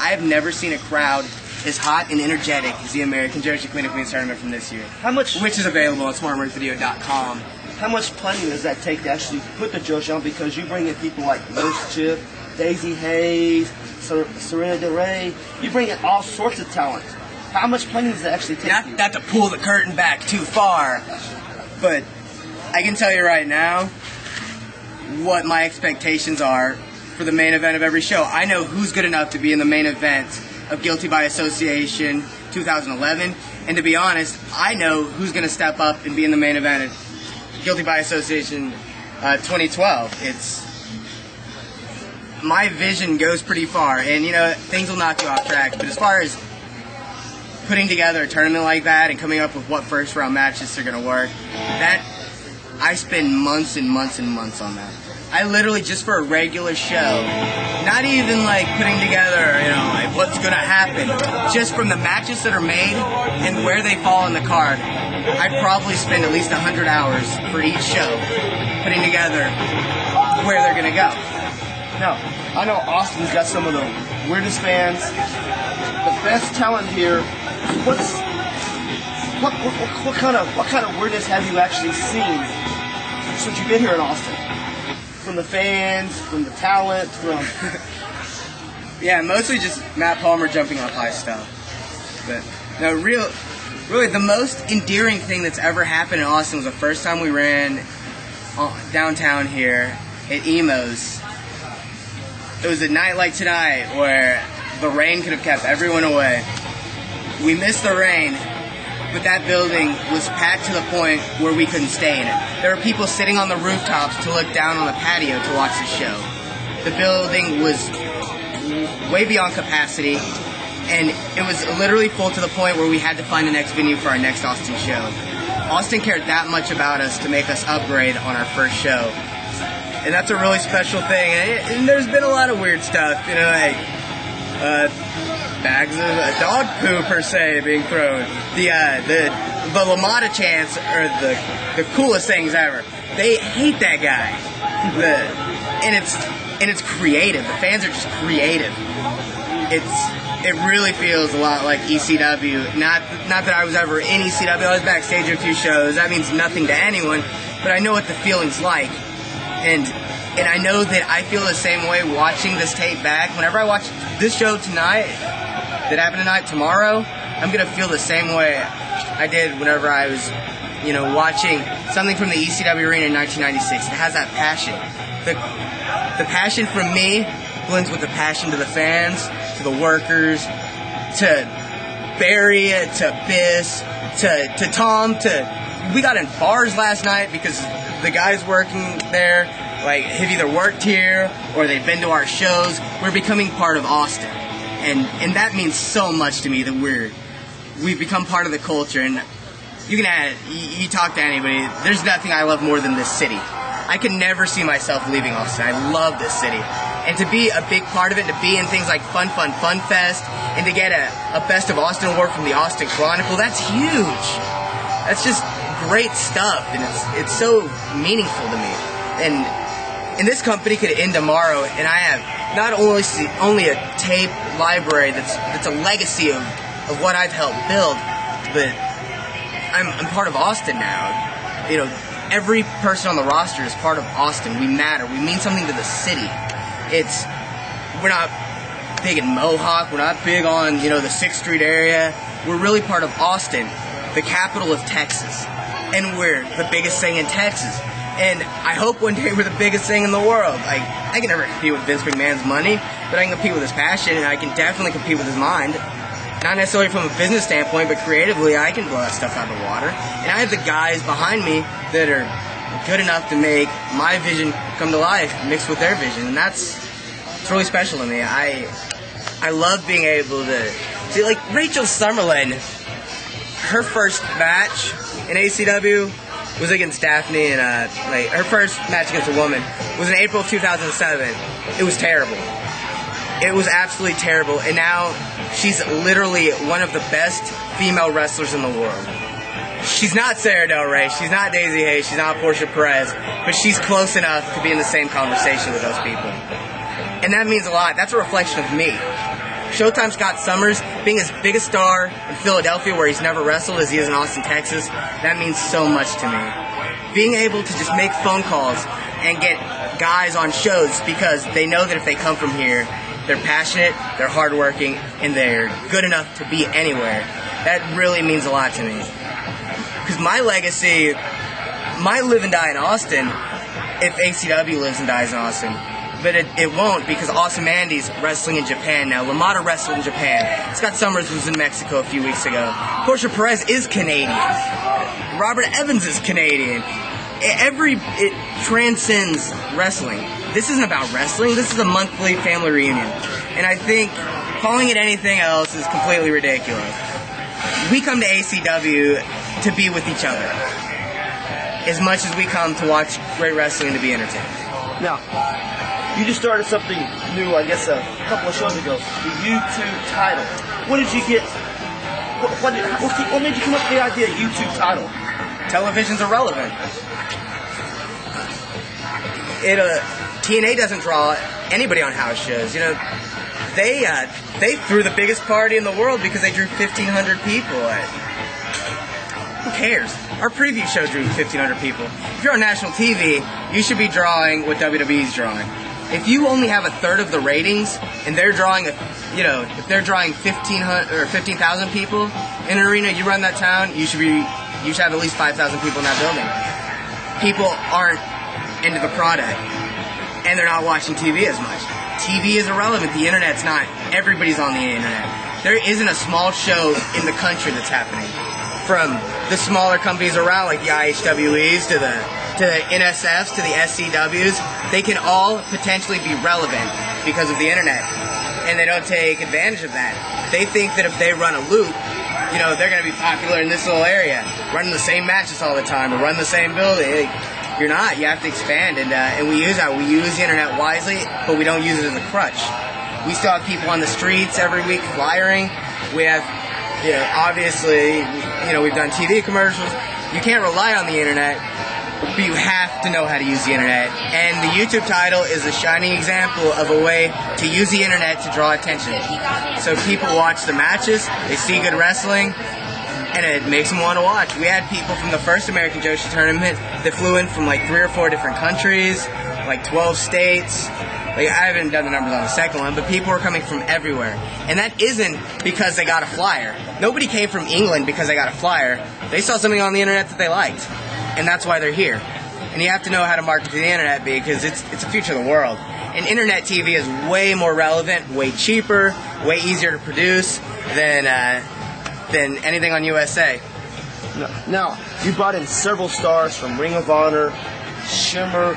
I have never seen a crowd as hot and energetic as the American Jersey Queen of Queens tournament from this year. Which is available on smartmarkvideo.com. How much planning does that take to actually put the Joshi on? Because you bring in people like Mischief, Daisy Hayes, Serena DeRay. You bring in all sorts of talent. How much planning does it actually take? Not to pull the curtain back too far, but I can tell you right now what my expectations are for the main event of every show. I know who's good enough to be in the main event of Guilty by Association 2011, and to be honest, I know who's going to step up and be in the main event of Guilty by Association 2012. My vision goes pretty far, and things will knock you off track, but as far as putting together a tournament like that and coming up with what first round matches are going to work, that I spend months and months and months on that. I literally, just for a regular show, not even like putting together, like what's going to happen, just from the matches that are made and where they fall in the card, I'd probably spend at least 100 hours for each show putting together where they're going to go. Now, I know Austin's got some of the weirdest fans, the best talent here. What kind of weirdness have you actually seen since you've been here in Austin? From the fans, from the talent, from... Yeah, mostly just Matt Palmer jumping off high stuff. But no, really the most endearing thing that's ever happened in Austin was the first time we ran downtown here at Emo's. It was a night like tonight where the rain could have kept everyone away. We missed the rain, but that building was packed to the point where we couldn't stay in it. There were people sitting on the rooftops to look down on the patio to watch the show. The building was way beyond capacity, and it was literally full to the point where we had to find the next venue for our next Austin show. Austin cared that much about us to make us upgrade on our first show. And that's a really special thing. And there's been a lot of weird stuff, like bags of dog poo per se being thrown. The LaMotta chants are the coolest things ever. They hate that guy. And it's creative. The fans are just creative. It really feels a lot like ECW. Not that I was ever in ECW. I was backstage at a few shows. That means nothing to anyone, but I know what the feeling's like. And I know that I feel the same way watching this tape back. Whenever I watch this show tonight, that happened tonight, tomorrow, I'm going to feel the same way I did whenever I was, watching something from the ECW arena in 1996. It has that passion. The passion from me blends with the passion to the fans, to the workers, to Barry, to Biss, to Tom, we got in bars last night because the guys working there, have either worked here or they've been to our shows. We're becoming part of Austin. And that means so much to me that we've become part of the culture. And you can add it, you talk to anybody, there's nothing I love more than this city. I could never see myself leaving Austin. I love this city. And to be a big part of it, to be in things like Fun Fest, and to get a Best of Austin award from the Austin Chronicle, that's huge. That's just great stuff, and it's so meaningful to me. And this company could end tomorrow, and I have not only a tape library that's a legacy of what I've helped build, but I'm part of Austin now. Every person on the roster is part of Austin. We matter. We mean something to the city. We're not big in Mohawk. We're not big on, the 6th Street area. We're really part of Austin, the capital of Texas. And we're the biggest thing in Texas. And I hope one day we're the biggest thing in the world. I can never compete with Vince McMahon's money, but I can compete with his passion, and I can definitely compete with his mind. Not necessarily from a business standpoint, but creatively, I can blow that stuff out of the water. And I have the guys behind me that are good enough to make my vision come to life, mixed with their vision. And it's really special to me. I love being able to see, Rachel Summerlin, her first match in ACW was against Daphne, and her first match against a woman was in April of 2007. It was terrible. It was absolutely terrible, and now she's literally one of the best female wrestlers in the world. She's not Sarah Del Rey, she's not Daisy Hayes, she's not Portia Perez, but she's close enough to be in the same conversation with those people. And that means a lot. That's a reflection of me. Showtime Scott Summers, being as big a star in Philadelphia where he's never wrestled as he is in Austin, Texas, that means so much to me. Being able to just make phone calls and get guys on shows because they know that if they come from here, they're passionate, they're hardworking, and they're good enough to be anywhere. That really means a lot to me. Because my legacy might live and die in Austin if ACW lives and dies in Austin. But it won't, because Awesome Andy's wrestling in Japan now. LaMotta wrestled in Japan. Scott Summers was in Mexico a few weeks ago. Portia Perez is Canadian. Robert Evans is Canadian. It transcends wrestling. This isn't about wrestling. This is a monthly family reunion. And I think calling it anything else is completely ridiculous. We come to ACW to be with each other as much as we come to watch great wrestling and to be entertained. Now, you just started something new, I guess, a couple of shows ago. The YouTube title. What did you get? What made you come up with the idea of YouTube title? Television's irrelevant. TNA doesn't draw anybody on house shows. You know, they threw the biggest party in the world because they drew 1,500 people. Who cares? Our preview show drew 1,500 people. If you're on national TV, you should be drawing what WWE's drawing. If you only have a third of the ratings and they're drawing if they're drawing 1,500 or 15,000 people in an arena, you run that town, you should have at least 5,000 people in that building. People aren't into the product, and they're not watching TV as much. TV is irrelevant. The internet's not. Everybody's on the internet. There isn't a small show in the country that's happening. From the smaller companies around, like the IHWEs, to the NSFs, to the SCWs, they can all potentially be relevant because of the internet, and they don't take advantage of that. They think that if they run a loop, they're going to be popular in this little area, running the same matches all the time, or run the same building. You're not. You have to expand, and we use that. We use the internet wisely, but we don't use it as a crutch. We still have people on the streets every week flyering. We have, obviously, we've done TV commercials. You can't rely on the internet, but you have to know how to use the internet. And the YouTube title is a shining example of a way to use the internet to draw attention. So people watch the matches, they see good wrestling, and it makes them want to watch. We had people from the first American Joshi tournament that flew in from like 3 or 4 different countries, like 12 states. Like, I haven't done the numbers on the second one, but people were coming from everywhere. And that isn't because they got a flyer. Nobody came from England because they got a flyer. They saw something on the internet that they liked. And that's why they're here. And you have to know how to market to the internet because it's the future of the world. And internet TV is way more relevant, way cheaper, way easier to produce than anything on USA. Now, you brought in several stars from Ring of Honor, Shimmer,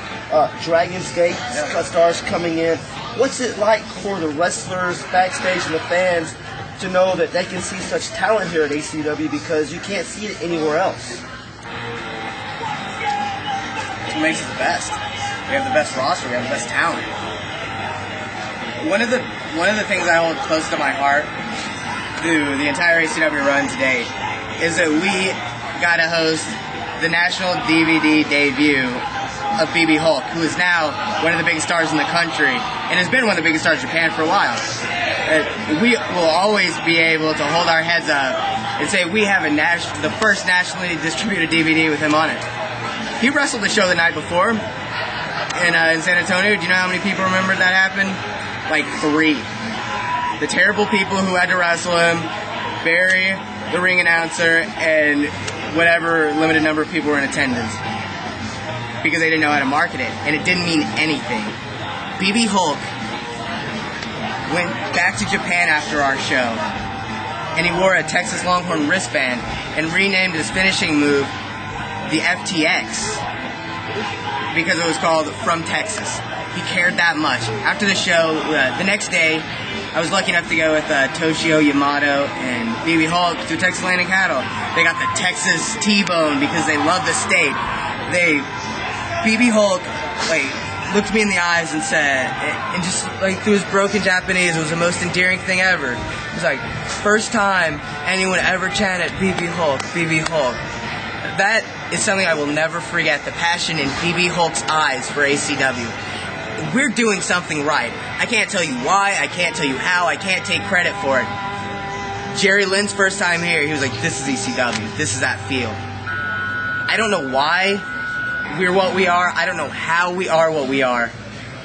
Dragon's Gate, stars coming in. What's it like for the wrestlers backstage and the fans to know that they can see such talent here at ACW because you can't see it anywhere else? That's what makes it the best. We have the best roster. We have the best talent. One of the things I hold close to my heart through the entire ACW run to date is that we got to host the national DVD debut of BB Hulk, who is now one of the biggest stars in the country and has been one of the biggest stars in Japan for a while. We will always be able to hold our heads up and say we have the first nationally distributed DVD with him on it. He wrestled the show the night before in San Antonio. Do you know how many people remember that happened? Like 3. The terrible people who had to wrestle him, Barry, the ring announcer, and whatever limited number of people were in attendance. Because they didn't know how to market it. And it didn't mean anything. BB Hulk went back to Japan after our show. And he wore a Texas Longhorn wristband and renamed his finishing move the FTX. Because it was called From Texas. He cared that much. After the show, the next day, I was lucky enough to go with Toshio Yamato and BB Hulk to Texas Land and Cattle. They got the Texas T-bone because they love the state. BB Hulk, looked me in the eyes and said, and just through his broken Japanese, it was the most endearing thing ever. It was like, first time anyone ever chanted BB Hulk, BB Hulk. That is something I will never forget, the passion in BB Hulk's eyes for ACW. we're doing something right. I can't tell you why, I can't tell you how, I can't take credit for it. Jerry Lynn's first time here, he was like, this is ECW, this is that feel. I don't know why we're what we are, I don't know how we are what we are,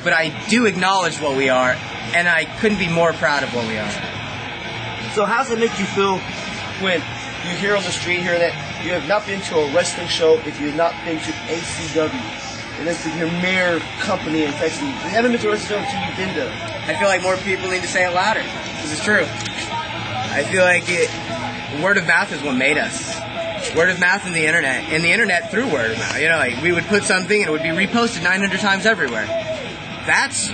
but I do acknowledge what we are, and I couldn't be more proud of what we are. So how does it make you feel when you hear on the street here that you have not been to a wrestling show if you have not been to ACW? And it's the premier company in Texas. You haven't been to a wrestling show until you've been there. I feel like more people need to say it louder. This is true. I feel like word of mouth is what made us. Word of mouth and the internet through word of mouth. You know, like we would put something and it would be reposted 900 times everywhere. That's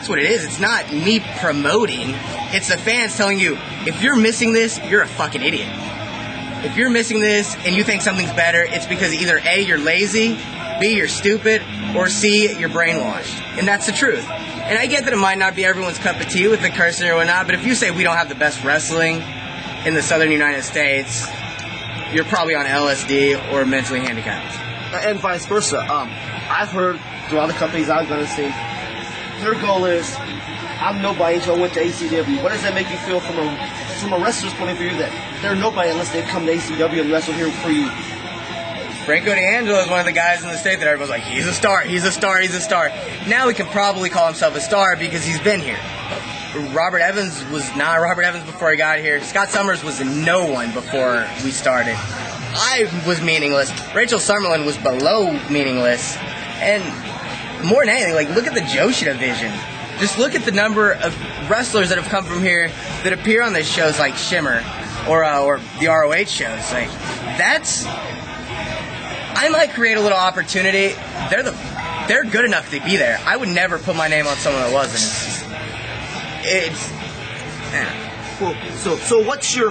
what it is. It's not me promoting. It's the fans telling you, if you're missing this, you're a fucking idiot. If you're missing this and you think something's better, it's because either A, you're lazy, B, you're stupid, or C, you're brainwashed. And that's the truth. And I get that it might not be everyone's cup of tea with the cursing or whatnot, but if you say we don't have the best wrestling in the southern United States, you're probably on LSD or mentally handicapped. And vice versa. I've heard through other companies I've gone to see, their goal is, I'm nobody until I went to ACW. What does that make you feel from a wrestler's point of view that they're nobody unless they come to ACW and wrestle here for you? Franco D'Angelo is one of the guys in the state that everyone's like, he's a star, he's a star, he's a star. Now he can probably call himself a star because he's been here. Robert Evans was not Robert Evans before he got here. Scott Summers was no one before we started. I was meaningless. Rachel Summerlin was below meaningless. And more than anything, like, look at the Joshi division. Just look at the number of wrestlers that have come from here that appear on these shows like Shimmer or the ROH shows. Like, that's... I might create a little opportunity. They're good enough to be there. I would never put my name on someone that wasn't. It's Cool. So what's your